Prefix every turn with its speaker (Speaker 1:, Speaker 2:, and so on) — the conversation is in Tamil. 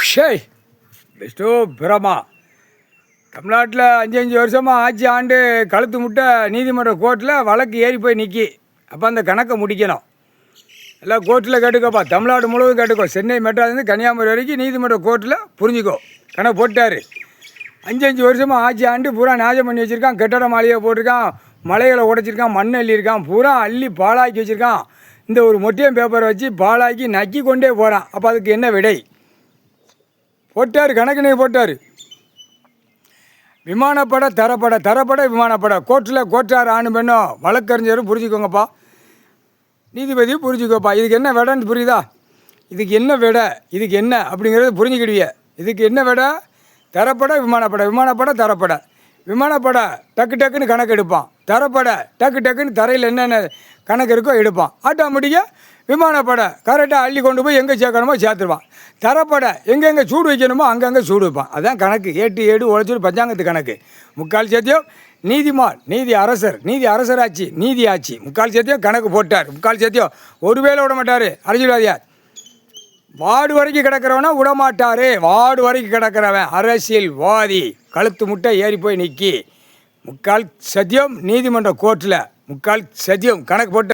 Speaker 1: ஷேய் பெஸ்ட்டோ பிரமா தமிழ்நாட்டில் 5 வருஷமாக ஆட்சி ஆண்டு கழுத்து முட்டை நீதிமன்ற கோர்ட்டில் வழக்கு ஏறி போய் நிற்கி. அப்போ அந்த கணக்கை முடிக்கணும். எல்லாம் கோர்ட்டில் கேட்டுக்கோப்பா, தமிழ்நாடு முழுவதும் கேட்டுக்கோ. சென்னை மெட்ராஸ்லேருந்து கன்னியாகுமரி வரைக்கும் நீதிமன்ற கோர்ட்டில் புரிஞ்சுக்கோ. கணக்கு போட்டார். 5 வருஷமாக ஆட்சி ஆண்டு பூரா நாஜம் பண்ணி வச்சுருக்கான். கட்டட மாளிகை போட்டிருக்கான், மலைகளை உடைச்சிருக்கான், மண் அள்ளியிருக்கான், பூரா அள்ளி பாலாக்கி வச்சுருக்கான். இந்த ஒரு மொட்டையம் பேப்பரை வச்சு பாலாக்கி நக்கி கொண்டே போகிறான். அப்போ அதுக்கு என்ன விடை போட்டார்? கணக்கு போட்டார். விமானப்பட தரப்பட விமானப்பட கோர்ட்டார் ஆணு பெண்ணும் வழக்கறிஞரும் புரிஞ்சுக்கோங்கப்பா, நீதிபதி புரிஞ்சுக்கோப்பா. இதுக்கு என்ன விடைன்னு புரியுதா? இதுக்கு என்ன விடை, இதுக்கு என்ன அப்படிங்கிறது புரிஞ்சுக்கிடுவிய. இதுக்கு என்ன விடை? தரப்பட விமானப்பட விமானப்பட டக்குன்னு கணக்கு எடுப்பான். தரப்பட டக்குன்னு தரையில் என்னென்ன கணக்கு இருக்கோ எடுப்பான். ஆட்டோமேட்டிக்காக விமானப்பட கரெக்டாக அள்ளி கொண்டு போய் எங்கே சேர்க்கணுமோ சேர்த்துருவான். தரப்பட எங்கெங்கே சூடு வைக்கணுமோ அங்கங்கே சூடு வைப்பான். அதான் கணக்கு. ஏடு உழைச்சூடு பஞ்சாங்கத்து கணக்கு. முக்கால் சேர்த்தியோ நீதி அரசராட்சி நீதி ஆட்சி. முக்கால் சேர்த்தியோ கணக்கு போட்டார். முக்கால் சேர்த்தியோ ஒரு வேலை விட மாட்டார் அரசியல்வாதியார். வார்டு வரைக்கும் கிடக்கிறவனா விடமாட்டார். வார்டு வரைக்கும் கிடக்கிறவன் அரசியல்வாதி கழுத்து முட்டை ஏறி போய் நிற்கி. முக்கால் சத்தியம் நீதிமன்ற கோர்ட்டில் முக்கால் சத்தியம் கணக்கு போட்டு